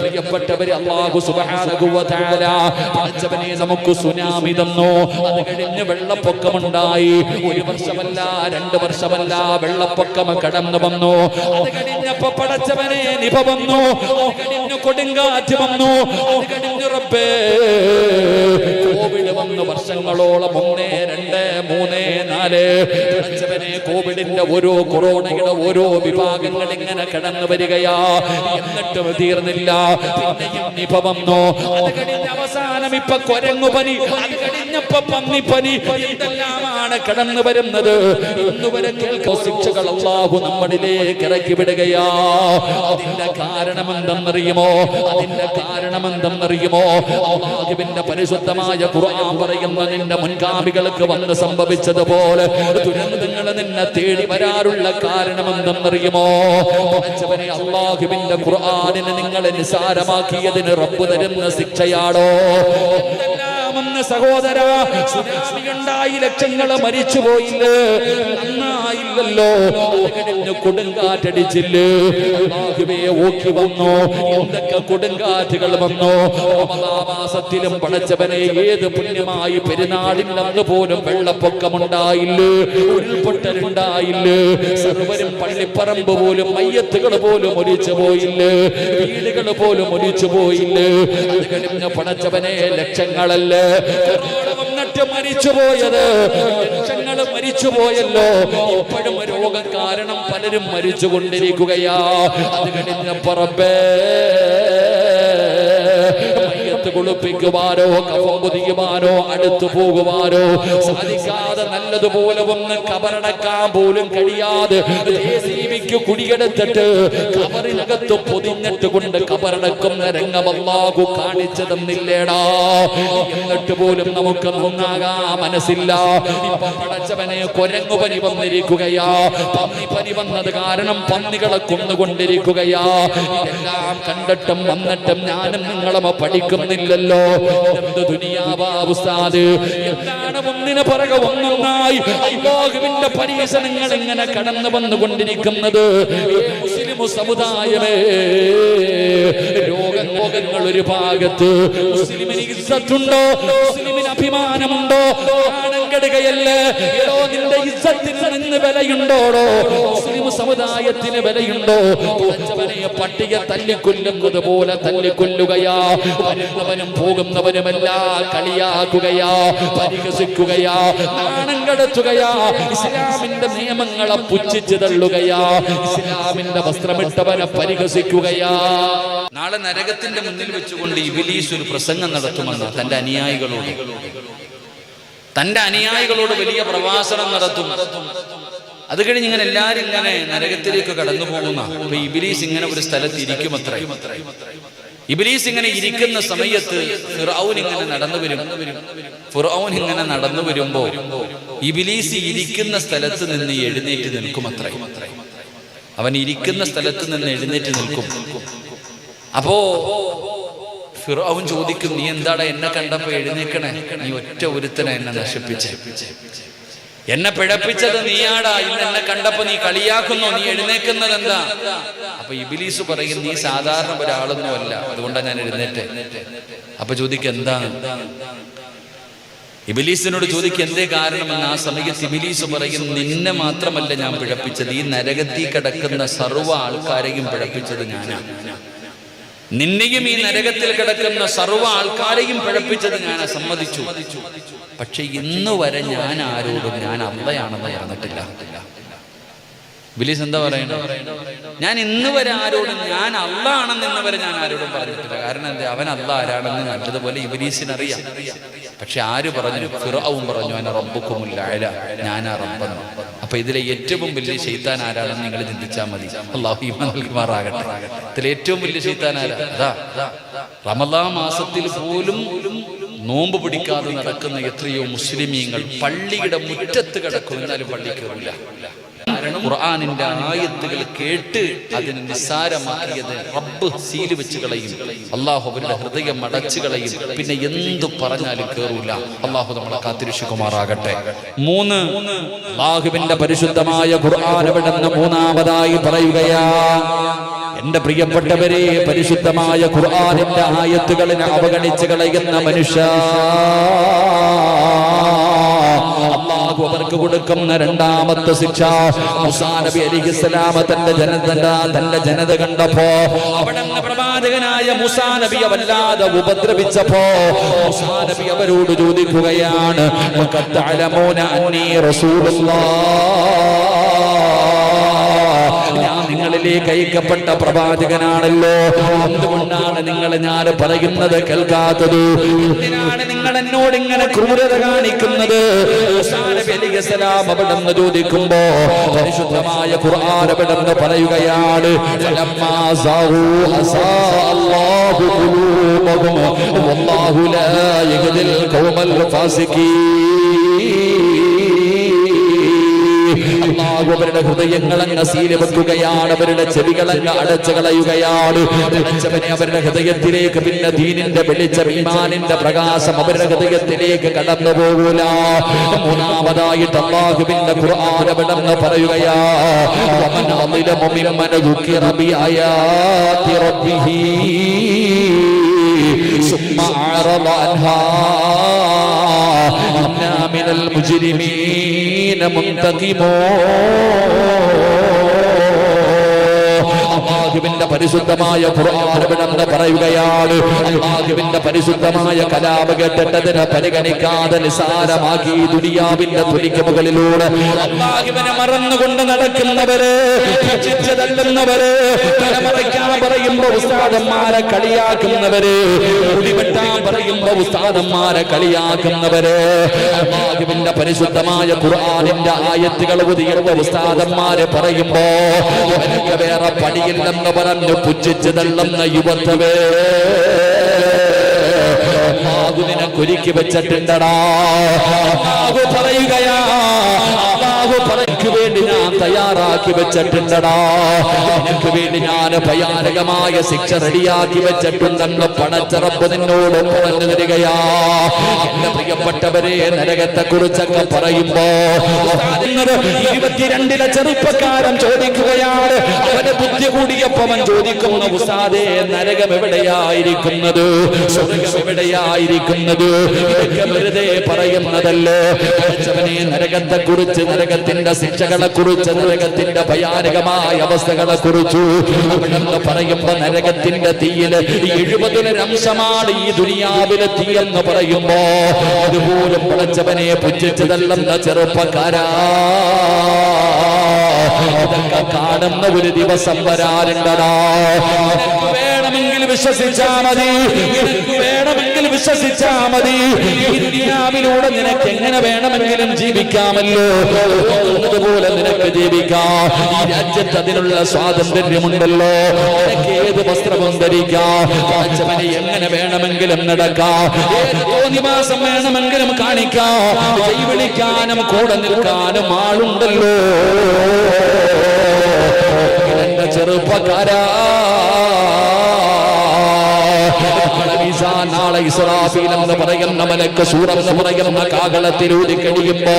പ്രിയപ്പെട്ടവരെ, അല്ലാഹു സുബ്ഹാനഹു വ തആല പടച്ചവനെ നമുക്ക് സുനാമി തന്നു. അത് കഴിഞ്ഞ് വെള്ളപ്പൊക്കമുണ്ടായി. 1 വർഷമല്ല 2 വർഷമല്ല വെള്ളപ്പൊക്കം കടന്നു വന്നു. അത് കഴിഞ്ഞപ്പോ പടച്ചവനെ നിപ വന്നു. അത് കഴിഞ്ഞ് കൊടുങ്കാറ്റ് വന്നു. അത് കഴിഞ്ഞ് റബ്ബേ കോവിഡ് വന്നു. വർഷങ്ങളോളം 1, 2, 3, 4 പടച്ചവനെ കോവിഡിന്റെ ഓരോ കൊറോണയുടെ ഓരോ വിഭാഗങ്ങൾ ഇങ്ങനെ കടന്നു വരികയാ. എന്നിട്ടും തീർന്നില്ല. പിന്നെയും നിപ വന്നു. അത് കഴിഞ്ഞ അവസാനം ഇപ്പൊ കൊരങ്ങുപനി, അത് കഴിഞ്ഞപ്പോ പന്നിപ്പനി. എന്തെല്ലാമാണ് കടന്നു വരുന്നത്. ഇന്നുവരെ കേൾക്കുന്ന ശിക്ഷകൾ അല്ലാഹു നമ്മളിലേക്ക് ഇറക്കി വിടുകയാ. അതിന്റെ കാരണം എന്തെന്നറിയുമോ? അതിന്റെ കാരണം എന്തെന്നറിയുമോ? അല്ലാഹുവിന്റെ പരിശുദ്ധമായ ഖുർആൻ പറയുന്ന നിന്റെ മുൻഗാമികൾക്ക് വന്ന് സംഭവിച്ചതുപോലെ ദുരന്തങ്ങൾ നിന്നെ തേടി വരാറുള്ള കാരണം എന്തെന്നറിയുമോ? പടച്ചവനെ, അല്ലാഹുവിന്റെ ഖുർആനിനെ നിങ്ങൾ നിസാരമാക്കിയതിന് റബ്ബ് തരുന്ന ശിക്ഷയാണോ? സഹോദര, സുനാമി ഉണ്ടായി, ലക്ഷങ്ങൾ മരിച്ചുപോയില്ലേ? നന്നായില്ലല്ലോ. കൊടുങ്കാറ്റടിച്ചില്ലേ? അല്ലാഹുവേ ഓക്കി വന്നു. എന്തൊക്കെ കൊടുങ്കാറ്റുകൾ വന്നു. മാസത്തിലും പടച്ചവനെ ഏത് പുണ്യമായി പെരുന്നാളിൽ അന്ന് പോലും വെള്ളപ്പൊക്കമുണ്ടായില്ലേ? ഉരുൾപൊട്ടലുണ്ടായില്ലേ? സർവരും പള്ളിപ്പറമ്പ് പോലും മയ്യത്തുകൾ പോലും ഒലിച്ചു പോയില്ലേ? വീടുകൾ പോലും ഒലിച്ചു പോയില്ലേ? അത് കഴിഞ്ഞ പടച്ചവനെ ലക്ഷങ്ങളല്ലേ വന്നിട്ട് മരിച്ചുപോയത്? ലക്ഷങ്ങൾ മരിച്ചുപോയല്ലോ. ഇപ്പോഴും രോഗം കാരണം പലരും മരിച്ചുകൊണ്ടിരിക്കുകയാ. അത് കഴിഞ്ഞ റബ്ബേ കുളിപ്പിക്കുവാനോ കഫം കുതിക്കുവാനോ അടുത്തു പോകുവാനോ സാധിക്കാതെ നല്ലതുപോലെ ഒന്ന് കബറടക്കാൻ പോലും കഴിയാതെ ജെസിബിക്ക് കുടിയെടുത്തിട്ട് കബറിനകത്ത് പൊതിഞ്ഞിട്ട് കൊണ്ട് കബറടക്കുന്ന രംഗം അല്ലാഹു കാണിച്ചു തന്നില്ലേടാ. എന്നിട്ട് പോലും നമുക്ക് നന്നാകാൻ മനസ്സില്ല. ഇപ്പൊ പടച്ചവനെ കൊരങ്ങുപനി വന്നിരിക്കുകയാ. പന്നിപ്പനി വന്നത് കാരണം പന്നികളെ കൊന്നുകൊണ്ടിരിക്കുകയാ. ഇതെല്ലാം കണ്ടിട്ടും വന്നിട്ടും ഞാനും നിങ്ങളും പഠിക്കുന്നില്ലല്ലോ. എന്ത് ദുനിയാവാ ഉസ്താദ്? എന്താണ് ഒന്നിന് പിറകെ ഒന്നൊന്നായി അല്ലാഹുവിന്റെ പരീക്ഷണങ്ങൾ ഇങ്ങനെ കടന്നു വന്നുകൊണ്ടിരിക്കുന്നത്? മുസ്ലിം സമുദായമേ, രോഗങ്ങൾ ഒരു ഭാഗത്ത്. മുസ്ലിമിന് ഇസ്സത്തുണ്ടോ? മുസ്ലിമിന് അഭിമാനമുണ്ടോ? കെടുകയല്ലേ? നിന്റെ ഇസ്സത്തിന് നിന്ന് വിലയുണ്ടോടോ? മുസ്ലിം സമുദായത്തിന് വിലയുണ്ടോ? പട്ടിയെ തല്ലിക്കൊല്ലുന്നത് പോലെ തല്ലിക്കൊല്ലുകയാ. വരുന്നവനും പോകുന്നവനുമെല്ലാം കളിയാക്കുകയാ, പരിഹസിക്കുകയാ, നാണം കെടുത്തുകയാ. ഇസ്ലാമിന്റെ നിയമങ്ങളെ പുച്ഛിച്ചു തള്ളുകയാ. ഇസ്ലാമിന്റെ വസ്ത്രമിട്ടവനെ പരിഹസിക്കുകയാ. നാളെ നരകത്തിന്റെ മുന്നിൽ വെച്ചുകൊണ്ട് ഇബ്ലീസ് ഒരു പ്രസംഗം നടത്തുമെന്ന് തന്റെ അനുയായികളോട് വലിയ പ്രഭാഷണം നടത്തും. അത് കഴിഞ്ഞ് ഇങ്ങനെ എല്ലാരും ഇങ്ങനെ നരകത്തിലേക്ക് കടന്നു പോകുന്ന അപ്പൊ ഇബ്ലീസ് ഇങ്ങനെ ഒരു സ്ഥലത്ത് ഇരിക്കുമത്രേ. ഇബ്ലീസ് ഇങ്ങനെ ഇരിക്കുന്ന സമയത്ത് ഫിർഔൻ ഇങ്ങനെ നടന്നു വരുമ്പോ ഇബ്ലീസ് ഇരിക്കുന്ന സ്ഥലത്ത് നിന്ന് എഴുന്നേറ്റ് നിൽക്കുമത്രേ. അവൻ ഇരിക്കുന്ന സ്ഥലത്ത് നിന്ന് എഴുന്നേറ്റ് നിൽക്കും. അപ്പോ ഫിർഔൻ ചോദിക്കും, നീ എന്താടാ എന്നെ കണ്ടപ്പോ എഴുന്നേക്കണേ? നീ ഒറ്റ ഒരുത്തനെ എന്നെ നശിപ്പിച്ചേ, എന്നെ പിഴപ്പിച്ചത് നീയാടാ. ഇന്ന് എന്നെ കണ്ടപ്പോ നീ കളിയാക്കുന്നോ? നീ എഴുന്നേക്കുന്നത് എന്താ? അപ്പൊ ഇബ്ലീസ് പറയും, നീ സാധാരണ ഒരാളൊന്നും അല്ല, അതുകൊണ്ടാണ് ഞാൻ എഴുന്നേറ്റെ. അപ്പൊ ചോദിക്കും എന്താണ്? ഇബ്ലീസിനോട് ചോദിക്കും എന്തേ കാരണമെന്ന്. ആ സമയത്ത് ഇബ്ലീസ് പറയും, നിന്നെ മാത്രമല്ല ഞാൻ പിഴപ്പിച്ചത്, ഈ നരകത്തിൽ കിടക്കുന്ന സർവ്വ ആൾക്കാരെയും പിഴപ്പിച്ചത് ഞാനാണ്. നിന്നെയും ഈ നരകത്തിൽ കിടക്കുന്ന സർവ്വ ആൾക്കാരെയും പിഴപ്പിച്ചത് ഞാൻ സമ്മതിച്ചു. പക്ഷെ ഇന്ന് വരെ ഞാൻ ആരോടും ഞാൻ അള്ളയാണെന്ന് പറഞ്ഞിട്ടില്ല. ഇബ്ലീസ് എന്താ പറയണത്? ഞാൻ ഇന്ന് വരെ ആരോടും ഞാൻ അള്ളാണെന്ന് ഇന്ന് വരെ ഞാൻ ആരോടും പറഞ്ഞിട്ടില്ല. കാരണം എന്താ? അവൻ അള്ള ആരാണെന്ന് നല്ലതുപോലെ ഇബ്ലീസിന് അറിയാം. പക്ഷെ ആര് പറഞ്ഞു? ഫിർഔൻ പറഞ്ഞു, അന റബ്ബുക്കുമുൽ അഅല, ഞാനാ റബ്ബെന്ന്. അപ്പൊ ഇതിലെ ഏറ്റവും വലിയ ശൈത്താൻ ആരാണെന്ന് നിങ്ങൾ ചിന്തിച്ചാൽ മതി. അല്ലാഹു ഈമാൻ നൽകുമാറാകട്ടെ. ഇതിലെ ഏറ്റവും വലിയ ശൈത്താൻ ആരാ? അതാ റമളാൻ മാസത്തിൽ പോലും നോമ്പ് പിടിക്കാതെ നടക്കുന്ന എത്രയോ മുസ്ലിമീങ്ങൾ പള്ളിയുടെ മുറ്റത്ത് കിടക്കും, എന്നാലും പള്ളി കയറില്ല. ഖുർആനിന്റെ ആയത്തുകൾ കേട്ട് അതിനെ നിസ്സാരമാക്കിയത് റബ്ബ് സീല് വെച്ച് കളയും. അള്ളാഹു അവരുടെ ഹൃദയം അടച്ചു കളയും. പിന്നെ എന്തു പറഞ്ഞാലും കേറൂല. അള്ളാഹു നമ്മളെ കാത്തിരക്ഷിക്കുമാറാകട്ടെ. 3 അള്ളാഹുവിന്റെ പരിശുദ്ധമായ ഖുർആൻ എവിടെന്ന് മൂന്നാമതായി പറയുകയാ. എന്റെ പ്രിയപ്പെട്ടവരെ, പരിശുദ്ധമായ ഖുർആനിന്റെ ആയത്തുകളിനെ അവഗണിച്ച് കളയുന്ന മനുഷ്യ, അല്ലാഹു അവർക്ക് കൊടുക്കുന്ന രണ്ടാമത്തെ ശിക്ഷ. മൂസാ നബി അലൈഹിസ്സലാം തന്റെ ജനത കണ്ടപ്പോ അവിടുന്ന് പ്രവാചകനായ മൂസാ നബിയെ വല്ലാതെ ഉപദ്രവിച്ചപ്പോ മൂസാ നബി അവരോട് ചോദിക്കുകയാണ്, വഖദ് തഅലമൂന അന്നീ റസൂലുള്ളാഹ്, ഞാൻ നിങ്ങളിലേക്ക് അയക്കപ്പെട്ട പ്രവാചകനാണല്ലോ, എന്തുകൊണ്ടാണ് നിങ്ങൾ ഞാൻ പറയുന്നത് കേൾക്കാത്തത്? എന്തിനാണ് നിങ്ങൾ എന്നോട് ഇങ്ങനെ ക്രൂരത കാണിക്കുന്നത്? മൂസാ നബി അലൈഹിസ്സലാം അവിടുന്ന് ചോദിക്കുമ്പോ പരിശുദ്ധമായ ഖുർആൻ അവിടുന്ന് പറയുകയാണ്, ഫലമ്മാ സാഹു അസാ അല്ലാഹു ഖുലൂബഹും വല്ലാഹു ലാ യഹ്ദിൽ ഖൗമൽ ഫാസിഖീൻ. അല്ലാഹു അവരുടെ ഹൃദയങ്ങളങ്ങ് സീല് വെക്കുകയാണ്, അവരുടെ ചെവികളങ്ങ് അടച്ചു കളയുകയാണ്. അടച്ചവനെ അവരുടെ ഹൃദയത്തിലേക്ക് പിന്നെ ദീനിന്റെ വെളിച്ചം, ഈമാനിന്റെ പ്രകാശം അവരുടെ ഹൃദയത്തിലേക്ക് കടന്നു പോകൂല. മൂന്നാമതായിട്ട് അല്ലാഹുവിന്റെ ഖുർആൻ അവിടുന്ന് പറയുകയാ, വമൻ അളിലമു മിമ്മൻ ദുക്കിറ ബിആയാതി റബ്ബിഹി സുമ്മ അഅറദ അൻഹാ ഇന്നാ മിനൽ മുജ്രിമീന മുൻതഖിമൂൻ. അല്ലാഹുവിന്റെ പരിശുദ്ധമായ ഖുർആൻ അവിടുന്ന് പറയുകയാണ്, അല്ലാഹുവിന്റെ പരിശുദ്ധമായ കലാം കേട്ടിട്ടതിനെ പരിഗണിക്കാതെ നിസാരമാക്കി ദുനിയാവിന്റെ തുലിക്ക് മുകളിലൂടെ അല്ലാഹുവിനെ മറന്നുകൊണ്ട് നടക്കുന്നവര്, തള്ളുന്നവര്, തലമറയ്ക്കാൻ പറയുമ്പോ ഉസ്താദന്മാരെ കളിയാക്കുന്നവര്, മുടിവെട്ടാൻ പറയുമ്പോ ഉസ്താദന്മാരെ കളിയാക്കുന്നവര്, അല്ലാഹുവിന്റെ പരിശുദ്ധമായ ഖുർആനിന്റെ ആയത്തുകൾ ഉയർന്ന ഉസ്താദന്മാരെ പറയുമ്പോ എനിക്ക് വേറെ പണിയില്ലെന്ന് പറഞ്ഞു പുച്ഛിച്ച് തള്ളുന്ന യുവത്വേ, അല്ലാഹു നിനക്കൊരുക്കി വെച്ചിട്ടുണ്ടടാ. അല്ലാഹു പറയുകയാ, അല്ലാഹു പറയ്ക്ക് വേണ്ടി ഞാൻ തയ്യാറാക്കി വെച്ചിട്ടുണ്ടടാ, നിനക്ക് വേണ്ടി ഞാൻ ഭയാനകമായ ശിക്ഷ റെഡിയാക്കി വെച്ചിട്ടുണ്ടെന്ന് പടച്ച റബ്ബ് നിന്നോട് പറഞ്ഞു തരികയാ. എന്റെ പ്രിയപ്പെട്ടവരെ, നരകത്തെ കുറിച്ചൊക്കെ പറയുമ്പോ 22 ചെറുപ്പക്കാരൻ ചോദിക്കുകയാണ്, അവന് ബുദ്ധി കൂടിയപ്പോ അവൻ ചോദിക്കുന്ന, ഉസ്താദേ നരകം എവിടെയായിരിക്കുന്നത്, സ്വർഗം എവിടെയായിരിക്കുന്നത്? ഇതൊക്കെ വെറുതെ പറയുന്നതല്ലേ? പഠിച്ചവനെ, നരകത്തെ കുറിച്ച്, നരകത്തിന്റെ ശിക്ഷകളെ കുറിച്ച്, നരകത്തിന്റെ ഭയാനകമായ അവസ്ഥകളെ കുറിച്ചു അവിടെന്ന് പറയുമ്പോ നരകത്തിന്റെ തീയില് 70 അംശമാണ് ഈ ദുനിയാവിലെ തീയെന്ന് പറയുമ്പോ അതുപോലും പഠിച്ചവനെ പുച്ഛിച്ചു തള്ളുന്ന ചെറുപ്പക്കാരാ, ഇതൊക്കെ കാണുന്ന ഒരു ദിവസം വരാറുണ്ടടാ. വേണമെങ്കിൽ വിശ്വസിച്ചാ മതി, വേണമെങ്കിൽ വിശ്വസിച്ചാ മതി, ഈ ദുനിയാവിലൂടെ നിനക്ക് എങ്ങനെ വേണമെങ്കിലും ജീവിക്കാമല്ലോ, അതുപോലെ നിനക്ക് ജീവിക്കാം. ഈ രാജ്യത്ത് അതിനുള്ള സ്വാതന്ത്ര്യമുണ്ടല്ലോ, നിനക്ക് ഏത് വസ്ത്രവും ധരിക്കാം, കാഴ്ചവനെ എങ്ങനെ വേണമെങ്കിലും നടക്കാം, ഏത് തോന്നിവാസം വേണമെങ്കിലും കാണിക്കാം, കൈവിളിക്കാനും കൂടെ നിൽക്കാനും ആളുണ്ടല്ലോ. എന്റെ ചെറുപ്പക്കാരാ, നാളെ ഇസ്രാഫീൽ എന്ന് പറയുന്ന മലക്ക് സൂറെന്ന് പറയുന്ന കാഹളത്തിലൂതി കഴിയുമ്പോ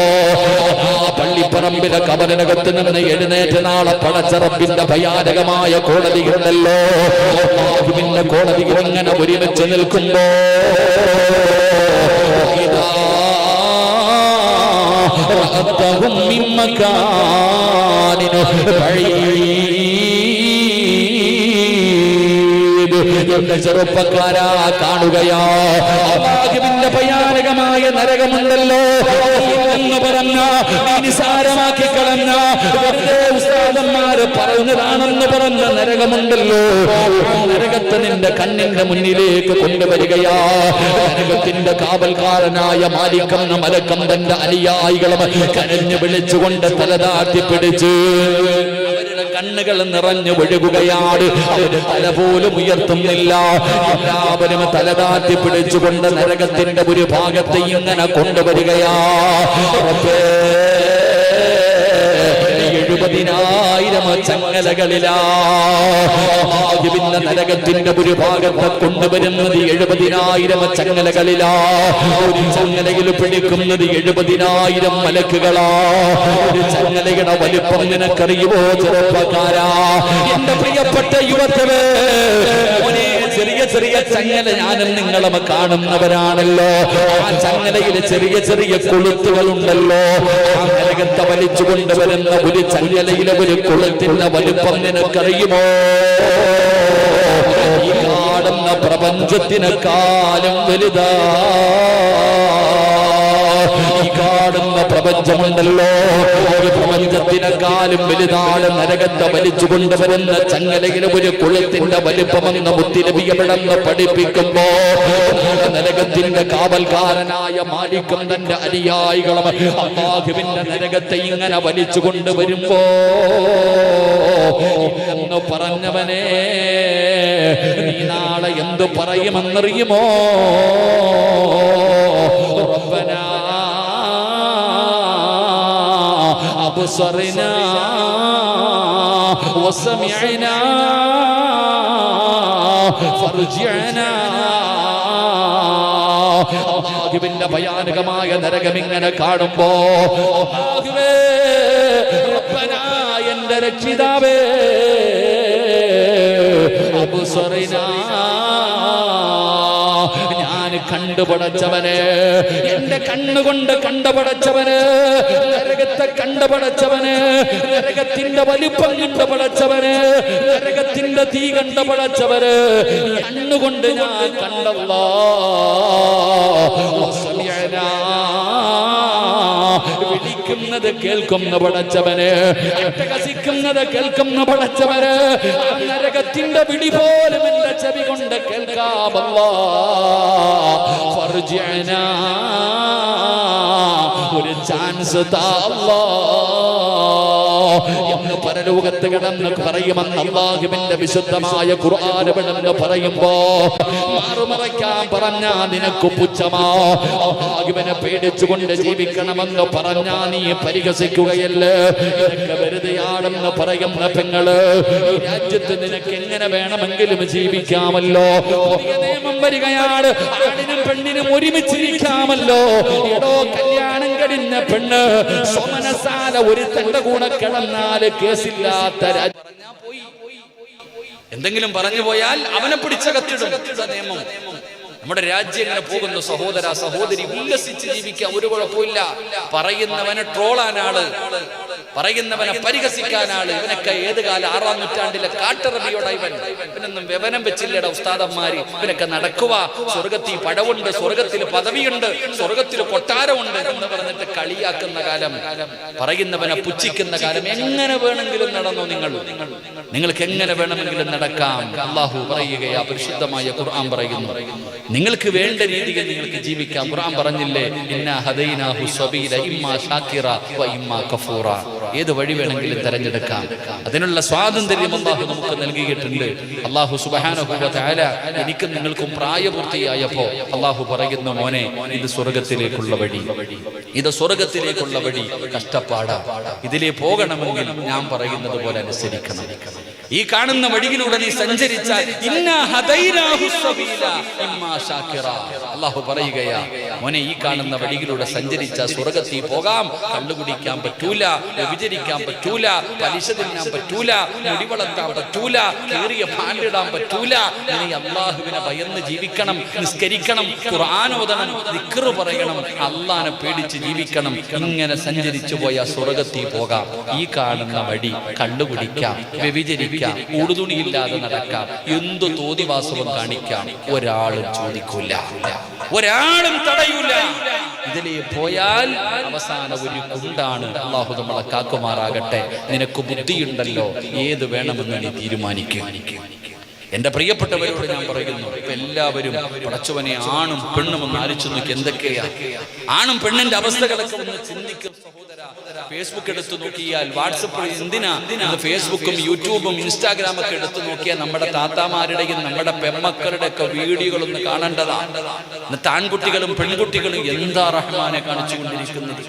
പള്ളിപ്പറമ്പിലെ കബറിനകത്ത് നിന്ന് എഴുന്നേറ്റ് നാളെ പടച്ച റബ്ബിന്റെ ഭയാനകമായ കോടതിയുണ്ടല്ലോ, പിന്നെ കോടതിയിൽ ഇങ്ങനെ ഒരുമിച്ച് നിൽക്കുമ്പോ ചെറുപ്പക്കാരാ കാണുകയാ, അല്ലാഹുവിന്റെ ഭയാനകമായ നരകമുണ്ടല്ലോ എന്ന് പറഞ്ഞ നിസാരമാക്കി കളഞ്ഞ വെറുതെ ഉസ്താദന്മാര് പറഞ്ഞതാണെന്ന് പറഞ്ഞ നരകമുണ്ടല്ലോ, നരകത്തെ നിന്റെ കണ്ണിന്റെ മുന്നിലേക്ക് കൊണ്ടുവരികയാ. നരകത്തിന്റെ കാവൽക്കാരനായ മാലിക്കെന്ന മലക്കം തന്റെ അനുയായികളും കരഞ്ഞു വിളിച്ചുകൊണ്ട് തലതാഴ്ത്തി പിടിച്ച് കണ്ണുകൾ നിറഞ്ഞു ഒഴുകുകയാണ്, അവര് തല പോലും ഉയർത്തുന്നില്ല. എല്ലാവരും തലതാഴ്ത്തി പിടിച്ചുകൊണ്ട് നരകത്തിന്റെ ഒരു ഭാഗത്ത് ഇങ്ങനെ കൊണ്ടുവരികയാ. 70,000 ചങ്ങലകളിലാ. അല്ലാഹുവിന്റെ നരകത്തിന്റെ ഒരു ഭാഗത്തെ കൊണ്ടുവരുന്നത് 70,000 ചങ്ങലകളിലാ. ഒരു ചങ്ങലയിൽ പിടിക്കുന്നത് 70,000 മലക്കുകളാ. ഒരു ചങ്ങലയുടെ വലിപ്പം നിനക്കറിയുമോ ചെറുപ്പക്കാരാ? എന്റെ പ്രിയപ്പെട്ട യുവത്വേ, ചെറിയ ചെറിയ ചങ്ങല ഞാനും നിങ്ങളും കാണുന്നവരാണല്ലോ. ആ ചങ്ങലയിൽ ചെറിയ ചെറിയ കൊളുത്തുകളുണ്ടല്ലോ. ആ നരകത്തെ വലിച്ചു കൊണ്ടുവരുന്ന ഒരു ചങ്ങലയിലെ ഒരു കൊളുത്തിന്റെ വലിപ്പം നിനക്കറിയുമോ? ഈ കാണുന്ന പ്രപഞ്ചത്തിനെക്കാളും വലുതാ. ഈ കാണുന്ന പ്രപഞ്ചമുണ്ടല്ലോ, ഒരു പ്രപഞ്ചത്തിനെക്കാളും വലുതാണ് നരകത്തെ വലിച്ചു കൊണ്ടുവരുന്ന ചങ്ങലയിലെ ഒരു കുളത്തിന്റെ വലിപ്പമെന്ന് മുത്തിനബിയവിടെന്ന് പഠിപ്പിക്കുമ്പോ നരകത്തിന്റെ കാവൽക്കാരനായ മാലിക്കും തന്റെ അനുയായികളും അല്ലാഹുവിന്റെ നരകത്തെ ഇങ്ങനെ വലിച്ചു കൊണ്ടുവരുമ്പോ എന്ന് പറഞ്ഞവനെ നീ നാളെ എന്തു പറയുമെന്നറിയുമോ? റബ്ബനാ അബ്സറനാ വസമിഅനാ ഫർജിഅനാ. അല്ലാഹുവിന്റെ ഭയാനകമായ നരകം ഇങ്ങനെ കാണുമ്പോ അല്ലാഹുവേ, റബ്ബനാ എന്റെ രക്ഷിതാവേ, അബ്സറനാ ഞാൻ കണ്ടുപടച്ചവന്, എന്റെ കണ്ണുകൊണ്ട് കണ്ടുപടച്ചവന്, നരകത്തെ കണ്ടുപടച്ചവന്, നരകത്തിന്റെ വലിപ്പം കണ്ടുപടച്ചവന്, നരകത്തിന്റെ തീ കണ്ടുപടച്ചവന് കണ്ണുകൊണ്ട് ഞാൻ കണ്ടല്ലോ. വിളിക്കുന്നത് കേൾക്കുന്ന പടച്ചവന്, അട്ടഹസിക്കുന്നത് കേൾക്കുന്ന പടച്ചവന്, നരകത്തിന്റെ വിളി പോലും എന്റെ ചെവി കൊണ്ട് കേൾക്കാമല്ലോ. ഫർജിഅനാ, ഒരു ചാൻസ് താ എന്ന് പരലോകത്ത് കിടന്ന് പറയുമെന്ന് അല്ലാഹുവിന്റെ വിശുദ്ധമായ ഖുർആൻ എന്ന് പറയുമ്പോ മാറുമറയ്ക്കാൻ പറഞ്ഞാ നിനക്ക് പുച്ഛമാ. അല്ലാഹുവിനെ പേടിച്ചുകൊണ്ട് ജീവിക്കണമെന്ന് പറഞ്ഞാ നീ പരിഹസിക്കുകയല്ലേ? നിനക്ക് വെറുതെയാണെന്ന് പറയുന്ന പെങ്ങള്, ഈ രാജ്യത്ത് നിനക്ക് എങ്ങനെ വേണമെങ്കിലും ജീവിക്കാമല്ലോ. പുതിയ നിയമം വരികയാണ്, ആണിനും പെണ്ണിനും ഒരുമിച്ചിരിക്കാമല്ലോ. എടോ, കല്യാണം കഴിഞ്ഞ പെണ്ണ് സ്വമനസാല ഒരു തന്റെ കൂടെ കിടന്നാല് കേസില്ലാത്ത എന്തെങ്കിലും പറഞ്ഞു പോയാൽ അവനെ പിടിച്ചകത്തിടും നിയമം. നമ്മുടെ രാജ്യം ഇങ്ങനെ പോകുന്നു. സഹോദര സഹോദരി, ഉല്ലസിച്ച് ജീവിക്കാൻ ഒരു കുഴപ്പമില്ല. പറയുന്നവനെ ട്രോളാനാള്, പറയുന്നവനെ പരിഹസിക്കാനാള്. ഇവനൊക്കെ ഏത് കാലം 6-ാം നൂറ്റാണ്ടിലെ കാട്ടറബിയോടെ ഇവനൊന്നും വ്യവനം വെച്ചില്ലട ഉസ്താദന്മാര്. ഇവനൊക്കെ നടക്കുക, സ്വർഗത്തിൽ പടവുണ്ട്, സ്വർഗത്തിൽ പദവിയുണ്ട്, സ്വർഗത്തിൽ കൊട്ടാരമുണ്ട് എന്ന് പറഞ്ഞിട്ട് കളിയാക്കുന്ന കാലം, പറയുന്നവനെ പുച്ഛിക്കുന്ന കാലം. എങ്ങനെ വേണമെങ്കിലും നടന്നോ നിങ്ങൾക്ക് എങ്ങനെ വേണമെങ്കിലും നടക്കാം. അല്ലാഹു പറയുകയാ, പരിശുദ്ധമായ ഖുർആൻ പറയുന്നു, നിങ്ങൾക്ക് വേണ്ട രീതിയിൽ നിങ്ങൾക്ക് ജീവിക്കാം. ഖുർആൻ പറഞ്ഞില്ലേ, ഇന്നാ ഹദൈനാഹു സബീല ഇമ്മാ ശാകിറ വ ഇമ്മാ കഫൂറ. ഏത് വഴി വേണമെങ്കിലും തിരഞ്ഞെടുക്കാം. അതിനുള്ള സ്വാതന്ത്ര്യം അല്ലാഹു നമുക്ക് നൽകിയിട്ടുണ്ട്. അല്ലാഹു സുബ്ഹാനഹു വ തആല എനിക്കും നിങ്ങൾക്കും പ്രായപൂർത്തിയായപ്പോ അല്ലാഹു പറയുന്നു, മോനെ, ഇത് സ്വർഗത്തിലേക്കുള്ള വഴി, ഇത് സ്വർഗത്തിലേക്കുള്ള വഴി കഷ്ടപ്പാടാ. ഇതിലേ പോകണമെങ്കിൽ ഞാൻ പറയുന്നത് പോലെ അനുസരിക്കണം. ഈ കാണുന്ന വഴിയിലൂടെ നീ സഞ്ചരിച്ചാൽ ഇന്നാ ഹദൈനാഹു സബീല ഇമ്മാ ശാകിറ. അല്ലാഹു പറയുകയാ, മോനെ, ഈ കാണുന്ന വഴിയിലൂടെ സഞ്ചരിച്ചാൽ സ്വർഗത്തിൽ പോകാം. കള്ളുകുടിക്കാൻ പറ്റൂല, വ്യഭിചരിക്കാൻ പറ്റൂല, പലിശ തിന്നാൻ പറ്റൂല, മുടി വളർത്താൻ പറ്റൂല, കീറിയ പാണ്ടിടാൻ പറ്റൂല. നീ അല്ലാഹുവിനെ ഭയന്ന് ജീവിക്കണം, നിസ്കരിക്കണം, ഖുർആൻ ഓതണം, ദിക്ർ പറയണം, അല്ലാഹനെ പേടിച്ച് ജീവിക്കണം. ഇങ്ങനെ സഞ്ചരിച്ചു പോയാൽ സ്വർഗത്തിൽ പോകാം. ഈ കാണുന്ന വഴി കള്ളുകുടിക്കാം, വ്യഭിചരിക്കാം, ഉടുതുണിയില്ലാതെ നടക്കാം, എന്തു തോന്നിവാസവും കാണിക്കാം. ഒരാളും ചോദിക്കൂല, ഒരാളും തടയൂല. ഇതിലേ പോയാൽ അവസാന ഒരു കുണ്ടാണ്. അല്ലാഹു നമ്മളെ കാക്കുമാറാകട്ടെ. നിനക്ക് ബുദ്ധിയുണ്ടല്ലോ, ഏത് വേണമെന്ന് നീ തീരുമാനിക്കും. എന്റെ പ്രിയപ്പെട്ടവരോട് ഞാൻ പറയുന്നു, ഇപ്പൊ എല്ലാവരും പടച്ചവനെ ആണും പെണ്ണും ഒന്ന് ആലോചിച്ചു നോക്കി. എന്തൊക്കെയാ ആണും പെണ്ണിന്റെ അവസ്ഥകളൊക്കെ ഒന്ന് ചിന്തിക്കും സഹോദര. ഫേസ്ബുക്ക് എടുത്തു നോക്കിയാൽ, വാട്സപ്പ്, എന്തിനാ ഫേസ്ബുക്കും യൂട്യൂബും ഇൻസ്റ്റാഗ്രാം ഒക്കെ എടുത്തു നോക്കിയാൽ നമ്മുടെ താത്താമാരുടെയും നമ്മുടെ പെമ്മക്കളുടെ ഒക്കെ വീഡിയോകളൊന്ന് കാണേണ്ടതാണ്. എന്നിട്ട് ആൺകുട്ടികളും പെൺകുട്ടികളും എന്താ റഹ്മാനെ കാണിച്ചുകൊണ്ടിരിക്കുന്നത്.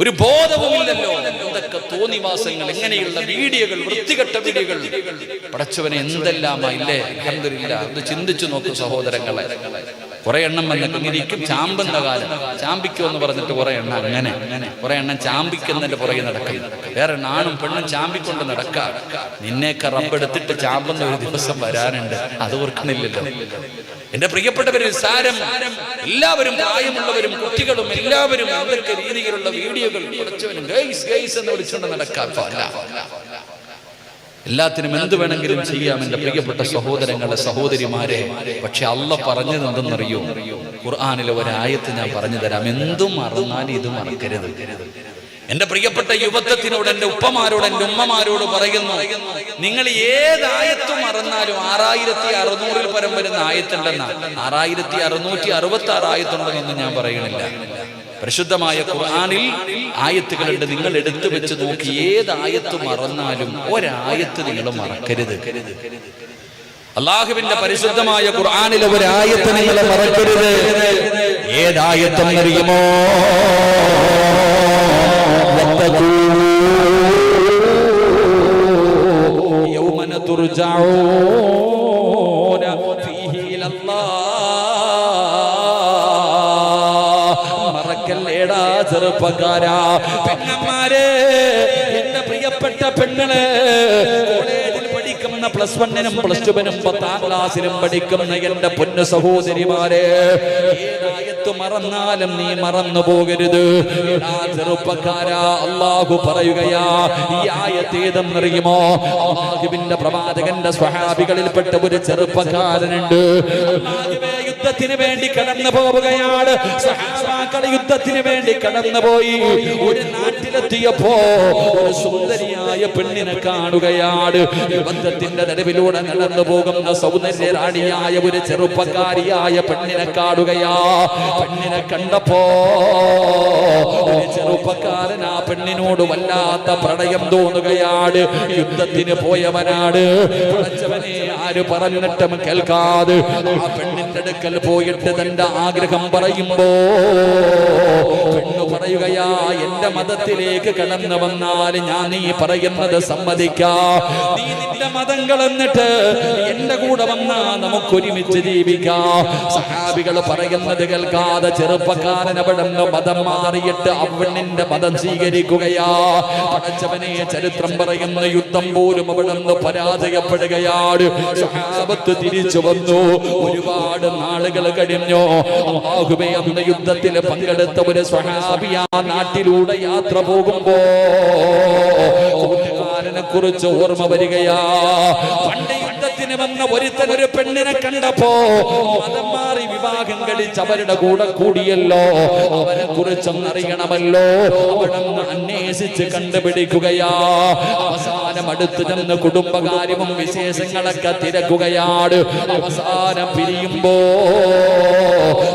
ഒരു ബോധവുമില്ലല്ലോ. എന്തൊക്കെ തോന്നിവാസങ്ങൾ, എങ്ങനെയുള്ള വീഡിയോകൾ, വൃത്തികെട്ട വീഡിയോകൾ. പടച്ചവനെ എന്തെല്ലാമായില്ലേ. അൽഹംദുലില്ലാ. ഒന്ന് ചിന്തിച്ചു നോക്കൂ സഹോദരങ്ങളെ. കുറെ എണ്ണം വന്നിട്ട് ഇങ്ങനെ ഇരിക്കും. ചാമ്പുന്ന കാലം, ചാമ്പിക്കുമെന്ന് പറഞ്ഞിട്ട് കുറെ എണ്ണം അങ്ങനെ കുറെ എണ്ണം ചാമ്പിക്കുന്നതിന്റെ പുറകെ നടക്കും. വേറെ ആണും പെണ്ണും ചാമ്പിക്കൊണ്ട് നടക്കാം. നിന്നെയൊക്കെ റബ്ബെടുത്തിട്ട് ചാമ്പുന്ന ഒരു ദിവസം വരാനുണ്ട്, അത് ഓർക്കുന്നില്ലല്ലോ. എന്റെ പ്രിയപ്പെട്ടവരിൽ സാരം എല്ലാവരും, പ്രായമുള്ളവരും കുട്ടികളും എല്ലാവരും എന്തൊക്കെ രീതിയിലുള്ള വീഡിയോകൾ എന്ന് വിളിച്ചുകൊണ്ട് നടക്കാം. എല്ലാത്തിനും എന്ത് വേണമെങ്കിലും ചെയ്യാം എന്റെ പ്രിയപ്പെട്ട സഹോദരങ്ങളെ, സഹോദരിമാരെ. പക്ഷെ അള്ളാഹ് പറഞ്ഞത് എന്തെന്നറിയോ? ഖുർആനിലെ ഒരായത്ത് ഞാൻ പറഞ്ഞു തരാം. എന്തും മറന്നാൽ ഇത് മറക്കരുത്. എന്റെ പ്രിയപ്പെട്ട യുവത്വത്തിനോട്, എന്റെ ഉപ്പമാരോട്, എന്റെ ഉമ്മമാരോട് പറയുന്നു, നിങ്ങൾ ഏതായത്ത് മറന്നാലും 6600 പരം വരുന്ന ആയത്തുണ്ടെന്നാ. 6666 ആയത്തുണ്ടെന്നൊന്നും ഞാൻ പറയണില്ല. പരിശുദ്ധമായ ഖുർആനിൽ ആയത്തുകളുണ്ട്. നിങ്ങൾ എടുത്തു വെച്ച് നോക്കി, ഏതായത്ത് മറന്നാലും ഒരായത്ത് നിങ്ങൾ മറക്കരുത്. അല്ലാഹുവിന്റെ പരിശുദ്ധമായ ഖുർആനിലെ ഒരായത്ത് നിങ്ങൾ മറക്കരുത്. ഏതായത്തെന്ന് അറിയുമോ? യൗമന തുർജഊന ഫീഹി ഇലല്ലാഹ്. മറക്കല്ലേടാ ചെറുപ്പക്കാരാ, പെണ്ണന്മാരെ, എന്റെ പ്രിയപ്പെട്ട പെണ്ണുങ്ങളെ, കോളേജിൽ പഠിക്കുന്ന +1 +2 10ാം ക്ലാസ്സിലും പഠിക്കുന്ന എന്റെ പൊന്നു സഹോദരിമാരെ, ഏതായത്ത് മറന്നാലും നീ മറന്നു പോകരുത്. ചെറുപ്പക്കാരാ, അല്ലാഹു പറയുകയാ, ഈ ആയത്ത് ഏതെന്നറിയുമോ? അല്ലാഹുവിന്റെ പ്രവാചകന്റെ സ്വഹാബികളിൽപ്പെട്ട ഒരു ചെറുപ്പക്കാരനുണ്ട്. യുദ്ധത്തിന് വേണ്ടി കടന്നു പോവുകയാണ്. സഹാബാക്കളെ യുദ്ധത്തിന് വേണ്ടി കടന്നുപോയി. ഒരു നാട്ടിലെത്തിയപ്പോ ഒരു സുന്ദരിയായ പെണ്ണിനെ കാണുകയാണ്. യുദ്ധത്തിന്റെ നടുവിലൂടെ നടന്നു പോകുന്ന സൗന്ദര്യറാണിയായ ഒരു ചെറുപ്പക്കാരിയായ പെണ്ണിനെ കാണുകയാ. പെണ്ണിനെ കണ്ടപ്പോ ഒരു ചെറുപ്പക്കാരൻ ആ പെണ്ണിനോട് വല്ലാത്ത പ്രണയം തോന്നുകയാണ്. യുദ്ധത്തിന് പോയവനാണ്. പടച്ചവനെ ആര് പറഞ്ഞിട്ടും കേൾക്കാതെ ആ പെണ്ണിന്റെ അടുക്കൽ പോയിട്ട് തന്റെ ആഗ്രഹം പറയുമ്പോ പെണ്ണ് പറയുകയാ, എന്റെ മതത്തിലേക്ക് കടന്നു വന്നാൽ ഞാൻ നീ പറയുന്നത് സമ്മതിക്കാം. നീ നിന്റെ മതം കളഞ്ഞിട്ട് എന്റെ കൂടെ വന്നാ നമുക്ക് ഒരുമിച്ച് ജീവിക്കാം. സഹാബികൾ പറയുന്നത് കേൾക്കാതെ ചെറുപ്പക്കാരൻ അവിടെ മതം മാറിയിട്ട് അവനിന്റെ മതം സ്വീകരിക്കുകയാ. പടച്ചവനെ, ചരിത്രം പറയുന്ന യുദ്ധം പോലും അവിടെ പരാജയപ്പെടുകയാണ്. സഹാബത്ത് തിരിച്ചു വന്നു. ഒരുപാട് നാളുകൾ കഴിഞ്ഞു. അല്ലാഹുവേ, അന്ന് യുദ്ധത്തിൽ പങ്കെടുത്ത ഒരു സ്വഹാബിയ നാട്ടിലൂടെ യാത്ര പോകുമ്പോ കൂട്ടുകാരനെ കുറിച്ച് ഓർമ്മ വരികയാ. പണ്ട് യുദ്ധത്തിന് വന്ന ഒരു പെണ്ണിനെ കണ്ടപ്പോ മതം മാറി വിവാഹം കഴിച്ച് അവരുടെ കൂടെ കൂടിയല്ലോ. അവരെ കുറിച്ചൊന്നറിയണമല്ലോ. അവിടെ അന്വേഷിച്ച് കണ്ടുപിടിക്കുകയാ. അവസാനം അടുത്ത് ചെന്ന് കുടുംബകാര്യവും വിശേഷങ്ങളൊക്കെ തിരക്കുകയാണ്. അവസാനം പിരിയുമ്പോ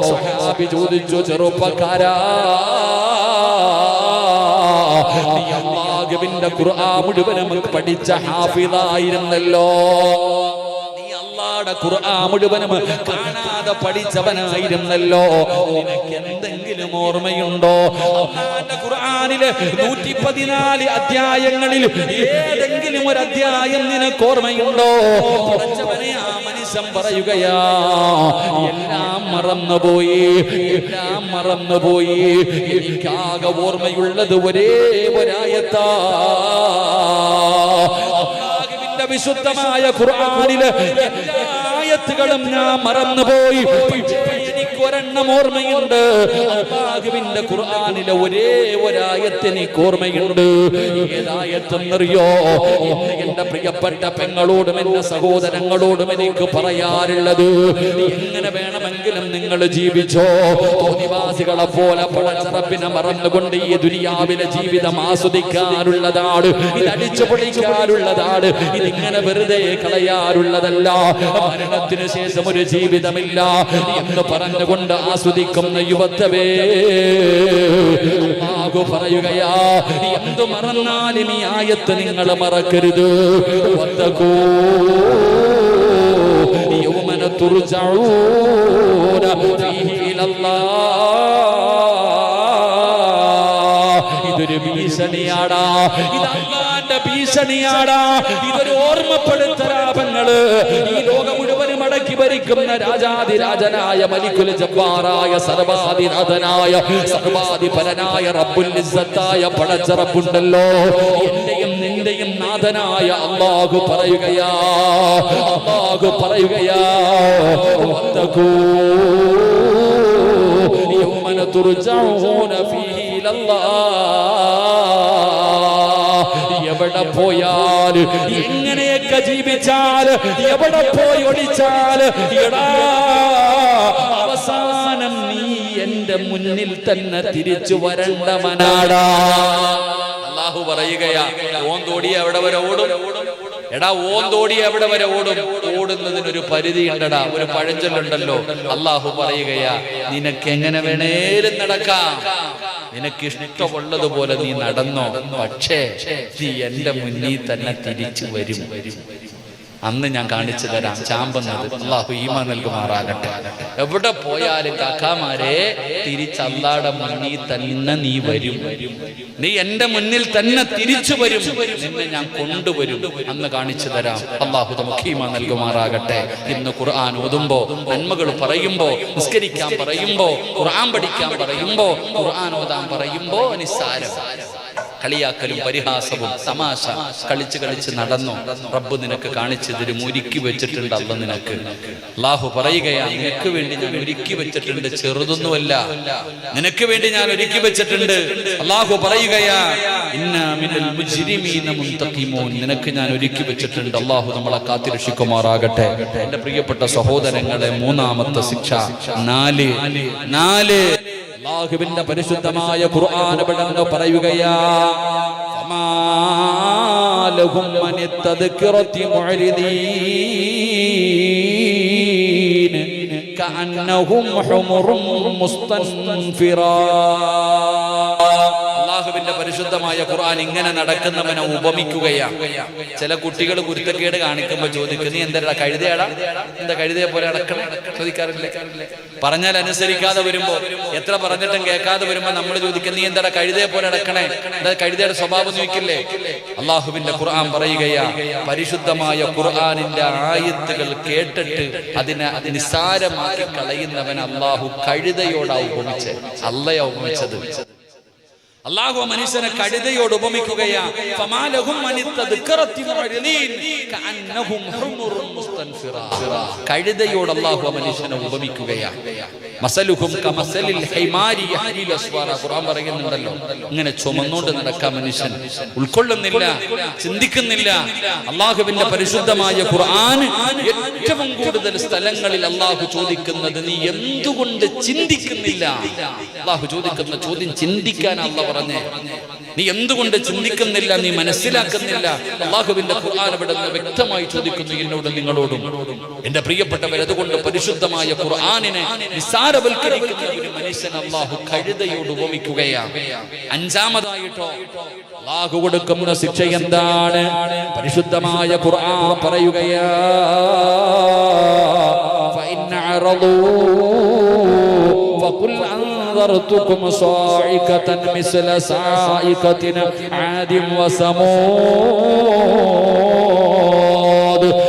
സ്വഹാബി ചോദിച്ചു, ചെറുപ്പക്കാരാ, നീ അല്ലാഹുവിന്റെ ഖുർആൻ മുഴുവനും പഠിച്ച ഹാഫിളായിരുന്നല്ലോ. നീ അല്ലാഹുവിന്റെ ഖുർആൻ മുഴുവനും കാണാതെ പഠിച്ചവനായിരുന്നല്ലോ. നിനക്ക് എന്തെങ്കിലും ഓർമ്മയുണ്ടോ? അല്ലാഹുവിന്റെ ഖുർആനിലെ 114 അധ്യായങ്ങളിൽ ഏതെങ്കിലും ഒരു അധ്യായം നിനക്ക് ഓർമ്മയുണ്ടോ? പടച്ചവനെ, ആ മനുഷ്യൻ പറയുകയാ, എല്ലാം മറന്നുപോയി, എല്ലാം മറന്നുപോയി. എനിക്കാകെ ഓർമ്മയുള്ളത് ഒരേ ഒരായത്താ. അല്ലാഹുവിന്റെ വിശുദ്ധമായ ഖുർആനിലെ എല്ലാ ആയത്തുകളും ഞാൻ മറന്നുപോയി. എനിക്കൊരെണ്ണം ഓർമ്മയുണ്ട്. അല്ലാഹുവിന്റെ ഖുർആനിലെ ഒരേ ഒരായത്ത് എനിക്ക് ഓർമ്മയുണ്ട്. ഏതായത്തെന്നറിയോ? എന്റെ പ്രിയപ്പെട്ട പെങ്ങളോടും എന്റെ സഹോദരങ്ങളോടും എനിക്ക് പറയാറുള്ളത്, എങ്ങനെ വേണമെങ്കിലും നിങ്ങൾ ജീവിച്ചോ. നിവാസികളെ പോലെ പടച്ചറപ്പിനെ മറന്നുകൊണ്ട് ഈ ദുനിയാവിലെ ജീവിതം ആസ്വദിക്കാറുള്ളതാണ്. ഇത് അടിച്ചു പൊളിക്കാറുള്ളതാണ്. ഇതിങ്ങനെ വെറുതെ കളയാറുള്ളതല്ല. മരണത്തിനു ശേഷം ഒരു ജീവിതമില്ല എന്ന് പറഞ്ഞുകൊണ്ട് ആസ്വദിക്കുന്ന യുവത്വേ, അല്ലാഹു പറയുകയാ, എന്തു മറന്നാലും ഈ ആയത്ത് നിങ്ങൾ മറക്കരുത്. വത്തഖൂ യൗമന തുർജഊന ഫീഹി ഇലല്ലാഹ്. ഇതൊരു ഭീഷണിയാടാ, ഇത് അല്ലാഹുവിന്റെ ഭീഷണിയാടാ, ഇതൊരു ഓർമ്മപ്പെടുത്തലാപങ്ങള്. ഈ ലോകം മുഴുവനും അടക്കി ഭരിക്കുന്ന രാജാതിരാജനായ മലിക്കുൽ ജബ്ബാറായ സർവാധിനാഥനായ സർവാധിപരനായ റബ്ബുൽ ഇസ്സത്തായ പടച്ച റബ്ബുണ്ടല്ലോ, എന്റെയും നിന്റെയും നാഥനായ അല്ലാഹു പറയുകയാ, അല്ലാഹു പറയുകയാ, വത്തഖൂ യൗമന തുർജഊന ഫീഹി ഇലല്ലാഹ്. എവിടെ പോയാൽ, എങ്ങനെയൊക്കെ ജീവിച്ചാൽ, എവിടെ പോയി ഒളിച്ചാൽ, എടാ അവസാനം നീ എന്റെ മുന്നിൽ തന്നെ തിരിച്ചു വരണ്ടവനാടാ. അല്ലാഹു പറയുകയാ, ഓന്തോടി എവിടെ വരെ ഓടും? എടാ ഓന്തോടി എവിടെ വരെ ഓടും? ഓടുന്നതിനൊരു പരിധി ഉണ്ടടാ, ഒരു പഴഞ്ചൊല്ലുണ്ടല്ലോ. അല്ലാഹു പറയുകയാ, നിനക്ക് എങ്ങനെ വേണേലും നടക്കാം, നിനക്ക് ഇഷ്ടമുള്ളതുപോലെ നീ നടന്നോ, പക്ഷേ നീ എന്റെ മുന്നിൽ തന്നെ തിരിച്ചു വരും. അന്ന് ഞാൻ കാണിച്ചു തരാം ചാമ്പുന്നത്. അല്ലാഹു ഈമാൻ നൽകുമാറാകട്ടെ. എവിടെ പോയാലും കാക്കാമാരെ തിരിച്ച് അല്ലാഹുവിന്റെ മുന്നിൽ തന്നെ നീ വരും, നീ എന്റെ മുന്നിൽ തന്നെ തിരിച്ചു വരും, നിന്നെ ഞാൻ കൊണ്ടുവരും. അന്ന് കാണിച്ചു തരാം. അല്ലാഹു നമുക്ക് ഈമാൻ നൽകുമാറാകട്ടെ. ഇന്ന് ഖുർആൻ ഓതുമ്പോ, നന്മകൾ പറയുമ്പോ, നിസ്കരിക്കാൻ പറയുമ്പോ, ഖുർആൻ പഠിക്കാൻ പറയുമ്പോ, ഖുർആൻ ഓതാൻ പറയുമ്പോ നിസ്സാരം കളിയാക്കലും പരിഹാസവും തമാശ കളിച്ച് കളിച്ച് നടന്നു. റബ്ബ് നിനക്ക് കാണിച്ചു തരും, ഒരുക്കി വെച്ചിട്ടുണ്ട് അല്ല നിനക്ക്. അല്ലാഹു പറയുകയാ, നിനക്ക് വേണ്ടി ഞാൻ ഒരുക്കി വെച്ചിട്ടുണ്ട്, ചെറുതൊന്നുമല്ല, നിനക്ക് വേണ്ടി ഞാൻ ഒരുക്കി വെച്ചിട്ടുണ്ട്. അല്ലാഹു പറയുകയാ, ഇന്നാ മിനൽ മുജ്രിമീന മുൻതഖിമൂൻ, നിനക്ക് ഞാൻ ഒരുക്കി വെച്ചിട്ടുണ്ട്. അല്ലാഹു നമ്മളെ കാത്തിരക്ഷിക്കുമാറാകട്ടെ. എന്റെ പ്രിയപ്പെട്ട സഹോദരങ്ങളെ, മൂന്നാമത്തെ ശിക്ഷ, 4 അല്ലാഹുവിന്റെ പരിശുദ്ധമായ ഖുർആൻ ഇവിടെ പറയുകയാ, ഫമാലഹും അനിത്തദ്കിറതി മുഅ്രിദീൻ കഅന്നഹും ഹുമുറും മുസ്തൻഫിറാ. അല്ലാഹുവിന്റെ പരിശുദ്ധമായ ഖുർആൻ ഇങ്ങനെ നടക്കുന്നവനെ ഉപമിക്കുകയാണ്. ചില കുട്ടികൾ കുരുത്തക്കേട് കാണിക്കുമ്പോൾ ചോദിക്കും, നീ എന്താ കഴുതയാടാ, എന്താ കഴുതയെ പോലെ നടക്കണം ചോദിക്കാറില്ലേ? പറഞ്ഞാൽ അനുസരിക്കാതെ വരുമ്പോ, എത്ര പറഞ്ഞിട്ടും കേൾക്കാതെ വരുമ്പോ നമ്മൾ ചോദിക്കും, നീ എന്താ കഴുതയെ പോലെ നടക്കണേ, എന്താ കഴുതയുടെ സ്വഭാവം ചോദിക്കില്ലേ? അല്ലാഹുവിന്റെ ഖുർആൻ പറയുകയാ, പരിശുദ്ധമായ ഖുർആനിന്റെ ആയത്തുകൾ കേട്ടിട്ട് അതിനെ നിസ്സാരമാക്കി കളയുന്നവൻ അല്ലാഹു കഴുതയോടാ ഉപമിച്ചത്, അല്ലയാ ഉപമിച്ചത്. അല്ലാഹു മനുഷ്യനെ കഴുതയോട് ഉപമിക്കുകയാ, ഫമാലഹും അനിത്തദ്കിറതി മുഅ്രിദീൻ കഅന്നഹും ഹുമുറുൻ മുസ്തൻഫിറാ. കഴുതയോട് അല്ലാഹു മനുഷ്യനെ ഉപമിക്കുകയാ. മസലുഹും കമസലിൽ ഹൈമാരി യഹ്മിലു അസ്വാറ. ഖുർആൻ പറയുന്നുണ്ടല്ലോ, ഇങ്ങനെ ചുമന്നുകൊണ്ട് നടക്കാൻ മനുഷ്യൻ ഉൾക്കൊള്ളുന്നില്ല, ചിന്തിക്കുന്നില്ല. അല്ലാഹുവിന്റെ പരിശുദ്ധമായ ഖുർആൻ ഏറ്റവും കൂടുതൽ സ്ഥലങ്ങളിൽ അല്ലാഹു ചോദിക്കുന്നത്, നീ എന്തുകൊണ്ട് ചിന്തിക്കുന്നില്ല? അല്ലാഹു ചോദിക്കുന്ന ചോദ്യം ചിന്തിക്കാൻ അല്ലാഹു പറഞ്ഞേ, നീ എന്തുകൊണ്ട് ചിന്തിക്കുന്നില്ല, നീ മനസ്സിലാക്കുന്നില്ല? അല്ലാഹുവിന്റെ ഖുർആൻ ഇവിടെ വ്യക്തമായി ചോദിക്കുന്നു എന്നോടും നിങ്ങളോടും. എന്റെ പ്രിയപ്പെട്ടവർ, അതുകൊണ്ട് പരിശുദ്ധമായ ഖുർആനിനെ നിസ്സാരവൽക്കരിക്കുന്ന ഒരു മനുഷ്യൻ അല്ലാഹു കഴുതയോട് ഉപമിക്കുകയാണ്. അഞ്ചാമതായിട്ടോ അല്ലാഹു കൊടുക്കുന്ന ശിക്ഷ എന്താണ്? പരിശുദ്ധമായ ഖുർആൻ പറയുകയാ, ഫഇൻ അറദൂ ഫഖുൽ أنذرتكم صاعقة مثل صاعقة عاد وثمود.